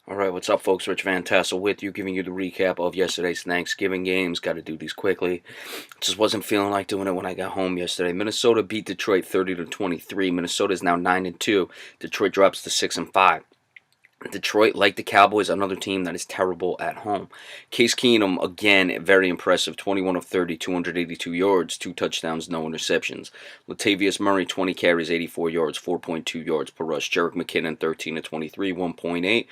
All right, what's up, folks? Rich Van Tassel with you, giving you the recap of yesterday's Thanksgiving games. Got to do these quickly. Just wasn't feeling like doing it when I got home yesterday. Minnesota beat Detroit 30-23. Minnesota is now 9-2. Detroit drops to 6-5. Detroit, like the Cowboys, another team that is terrible at home. Case Keenum, again, very impressive. 21 of 30, 282 yards, 2 touchdowns, no interceptions. Latavius Murray, 20 carries, 84 yards, 4.2 yards per rush. Jerick McKinnon, 13 of 23, 1.8.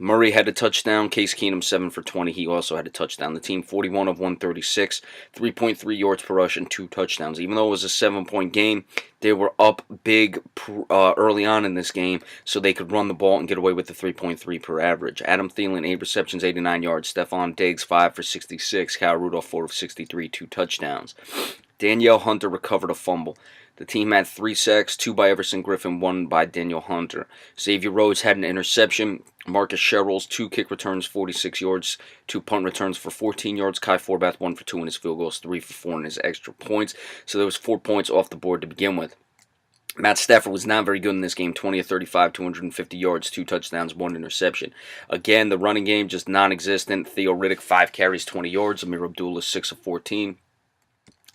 Murray had a touchdown. Case Keenum 7 for 20. He also had a touchdown. The team 41 of 136, 3.3 yards per rush and 2 touchdowns. Even though it was a 7-point game, they were up big early on in this game, so they could run the ball and get away with the 3.3 per average. Adam Thielen 8 receptions, 89 yards. Stephon Diggs 5 for 66. Kyle Rudolph 4 of 63, 2 touchdowns. Danielle Hunter recovered a fumble. The team had 3 sacks, 2 by Everson Griffin, 1 by Daniel Hunter. Xavier Rhodes had an interception. Marcus Sherrills, 2 kick returns, 46 yards, 2 punt returns for 14 yards. Kai Forbath, 1 for 2 in his field goals, 3 for 4 in his extra points. So there was 4 points off the board to begin with. Matt Stafford was not very good in this game. 20 of 35, 250 yards, 2 touchdowns, 1 interception. Again, the running game just non-existent. Theo Riddick, 5 carries, 20 yards. Amir Abdullah, 6 of 14.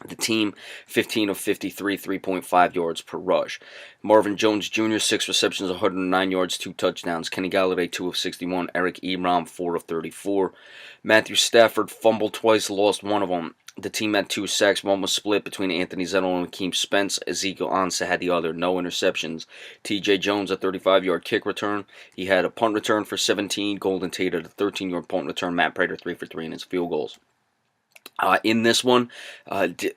The team, 15 of 53, 3.5 yards per rush. Marvin Jones Jr., 6 receptions, 109 yards, 2 touchdowns. Kenny Galladay, 2 of 61. Eric Ebron, 4 of 34. Matthew Stafford fumbled twice, lost one of them. The team had 2 sacks. One was split between Anthony Zettel and Akeem Spence. Ezekiel Ansah had the other. No interceptions. T.J. Jones, a 35-yard kick return. He had a punt return for 17. Golden Tate had a 13-yard punt return. Matt Prater, 3 for 3 in his field goals. In this one,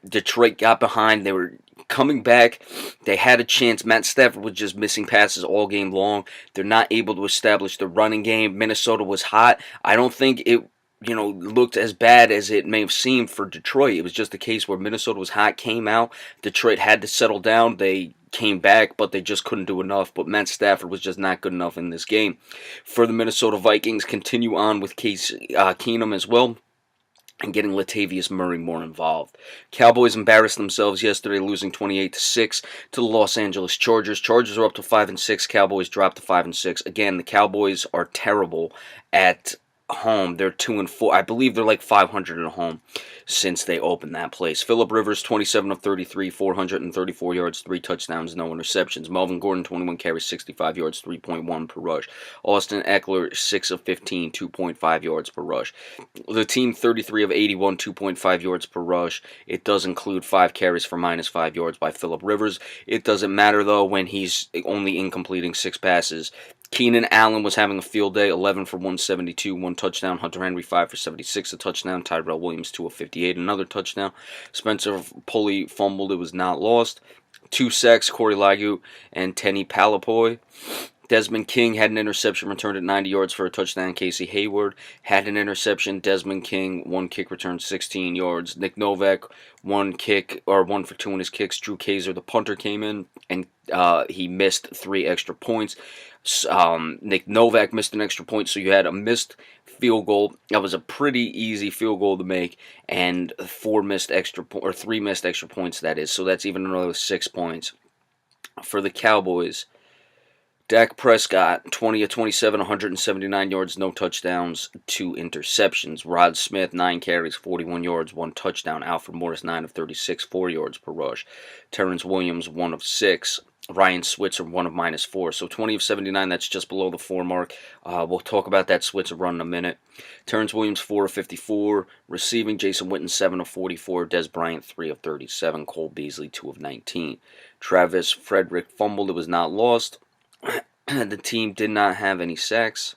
Detroit got behind. They were coming back. They had a chance. Matt Stafford was just missing passes all game long. They're not able to establish the running game. Minnesota was hot. I don't think it looked as bad as it may have seemed for Detroit. It was just a case where Minnesota was hot, came out. Detroit had to settle down. They came back, but they just couldn't do enough. But Matt Stafford was just not good enough in this game. For the Minnesota Vikings, continue on with Case Keenum as well, and getting Latavius Murray more involved. Cowboys embarrassed themselves yesterday, losing 28-6 to the Los Angeles Chargers. Chargers are up to 5-6. Cowboys dropped to 5-6. Again, the Cowboys are terrible at home. They're 2-4. I believe they're like 500 at home since they opened that place. Phillip Rivers, 27 of 33, 434 yards, 3 touchdowns, no interceptions. Melvin Gordon, 21 carries, 65 yards, 3.1 per rush. Austin Eckler, 6 of 15, 2.5 yards per rush. The team, 33 of 81, 2.5 yards per rush. It does include 5 carries for -5 yards by Phillip Rivers. It doesn't matter, though, when he's only incompleting 6 passes. Keenan Allen was having a field day, 11 for 172, 1 touchdown. Hunter Henry, 5 for 76, a touchdown. Tyrell Williams, 2 of 58, another touchdown. Spencer Pulley fumbled, it was not lost. 2 sacks, Corey Ligout and Tenny Palapoy. Desmond King had an interception, returned at 90 yards for a touchdown. Casey Hayward had an interception. Desmond King, 1 kick return, 16 yards. Nick Novak, 1 for 2 in his kicks. Drew Kaiser, the punter, came in, and he missed 3 extra points. Nick Novak missed an extra point, so you had a missed field goal. That was a pretty easy field goal to make, and 3 missed extra points, that is. So that's even another 6 points. For the Cowboys, Dak Prescott, 20 of 27, 179 yards, no touchdowns, 2 interceptions. Rod Smith, 9 carries, 41 yards, 1 touchdown. Alfred Morris, 9 of 36, 4 yards per rush. Terrence Williams, 1 of 6. Ryan Switzer, 1 of -4. So 20 of 79, that's just below the 4 mark. We'll talk about that Switzer run in a minute. Terrence Williams, 4 of 54. Receiving, Jason Witten, 7 of 44. Des Bryant, 3 of 37. Cole Beasley, 2 of 19. Travis Frederick fumbled. It was not lost. The team did not have any sacks,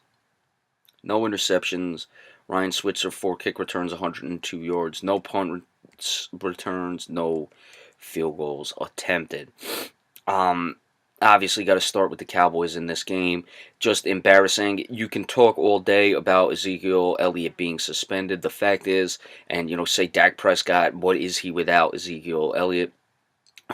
no interceptions. Ryan Switzer, 4 kick returns, 102 yards, no punt returns, no field goals attempted. Obviously got to start with the Cowboys in this game. Just embarrassing. You can talk all day about Ezekiel Elliott being suspended. The fact is, and say Dak Prescott, what is he without Ezekiel Elliott?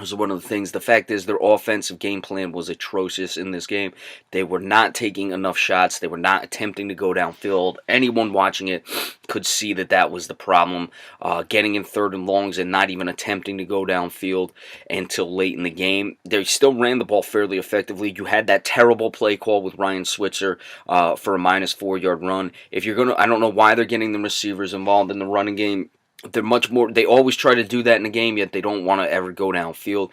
was one of the things. The fact is, their offensive game plan was atrocious in this game. They were not taking enough shots. They were not attempting to go downfield. Anyone watching it could see that that was the problem. Getting in third and longs and not even attempting to go downfield until late in the game. They still ran the ball fairly effectively. You had that terrible play call with Ryan Switzer for a -4-yard run. If you're gonna, I don't know why they're getting the receivers involved in the running game. They're much more. They always try to do that in the game, yet they don't want to ever go downfield.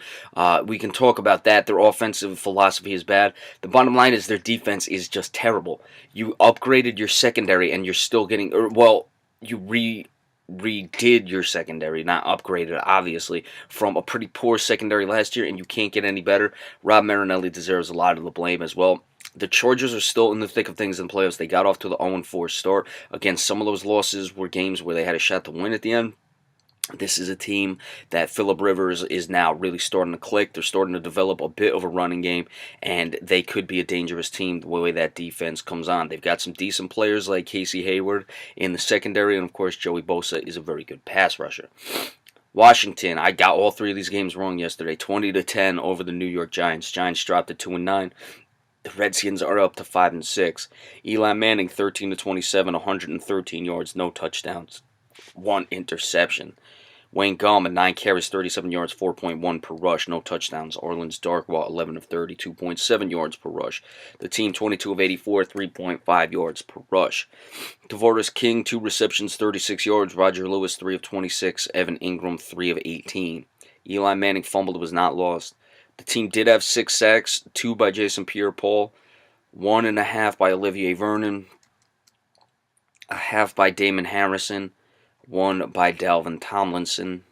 We can talk about that. Their offensive philosophy is bad. The bottom line is their defense is just terrible. You upgraded your secondary, and you're still getting. You redid your secondary, not upgraded, obviously, from a pretty poor secondary last year, and you can't get any better. Rob Marinelli deserves a lot of the blame as well. The Chargers are still in the thick of things in the playoffs. They got off to the 0-4 start. Again, some of those losses were games where they had a shot to win at the end. This is a team that Phillip Rivers is now really starting to click. They're starting to develop a bit of a running game, and they could be a dangerous team the way that defense comes on. They've got some decent players like Casey Hayward in the secondary, and of course Joey Bosa is a very good pass rusher. Washington, I got all three of these games wrong yesterday. 20-10 over the New York Giants. Giants dropped to 2-9. The Redskins are up to 5-6. Eli Manning, 13-27, 113 yards, no touchdowns, 1 interception. Wayne Gallman, 9 carries, 37 yards, 4.1 per rush, no touchdowns. Orleans Darkwa, 11 of 30, 2.7 yards per rush. The team, 22 of 84, 3.5 yards per rush. Tavares King, 2 receptions, 36 yards. Roger Lewis, 3 of 26. Evan Ingram, 3 of 18. Eli Manning fumbled, was not lost. The team did have 6 sacks, 2 by Jason Pierre-Paul, 1.5 by Olivier Vernon, a half by Damon Harrison, 1 by Dalvin Tomlinson.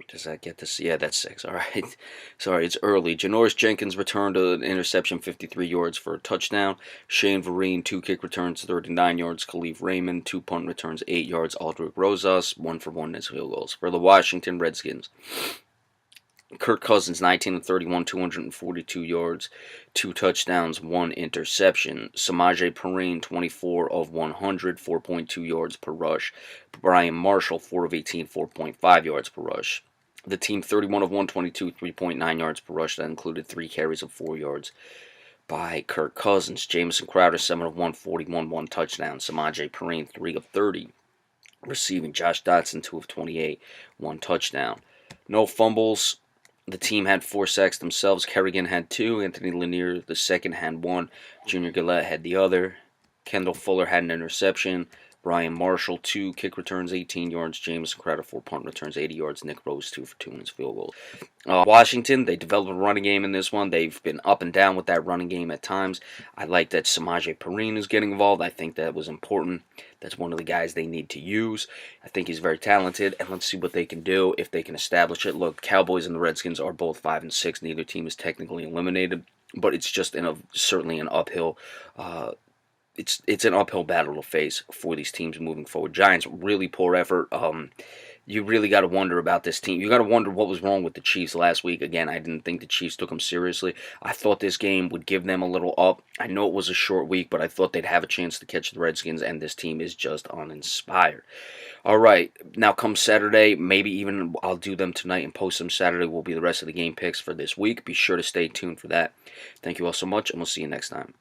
Does that get this? Yeah, that's 6. All right. Sorry, it's early. Janoris Jenkins returned an interception, 53 yards for a touchdown. Shane Vereen, 2 kick returns, 39 yards. Khalif Raymond, 2 punt returns, 8 yards. Aldrich Rosas, 1 for 1 as field goals. For the Washington Redskins, Kirk Cousins, 19 of 31, 242 yards, 2 touchdowns, 1 interception. Samaje Perine, 24 of 100, 4.2 yards per rush. Brian Marshall, 4 of 18, 4.5 yards per rush. The team, 31 of 122, 3.9 yards per rush. That included 3 carries of 4 yards by Kirk Cousins. Jamison Crowder, 7 of 141, 1 touchdown. Samaje Perine, 3 of 30. Receiving, Josh Dotson, 2 of 28, 1 touchdown. No fumbles. The team had 4 sacks themselves. Kerrigan had 2. Anthony Lanier, the second, had 1. Junior Gillette had the other. Kendall Fuller had an interception. Brian Marshall, 2 kick returns, 18 yards. Jameson Crowder, 4 punt returns, 80 yards. Nick Rose, 2 for 2 in his field goal. Washington, they developed a running game in this one. They've been up and down with that running game at times. I like that Samaje Perine is getting involved. I think that was important. That's one of the guys they need to use. I think he's very talented, and let's see what they can do if they can establish it. Look, Cowboys and the Redskins are both 5-6. Neither team is technically eliminated, but it's just certainly an uphill. It's an uphill battle to face for these teams moving forward. Giants, really poor effort. You really got to wonder about this team. You got to wonder what was wrong with the Chiefs last week. Again, I didn't think the Chiefs took them seriously. I thought this game would give them a little up. I know it was a short week, but I thought they'd have a chance to catch the Redskins, and this team is just uninspired. All right, now come Saturday, maybe even I'll do them tonight and post them Saturday will be the rest of the game picks for this week. Be sure to stay tuned for that. Thank you all so much, and we'll see you next time.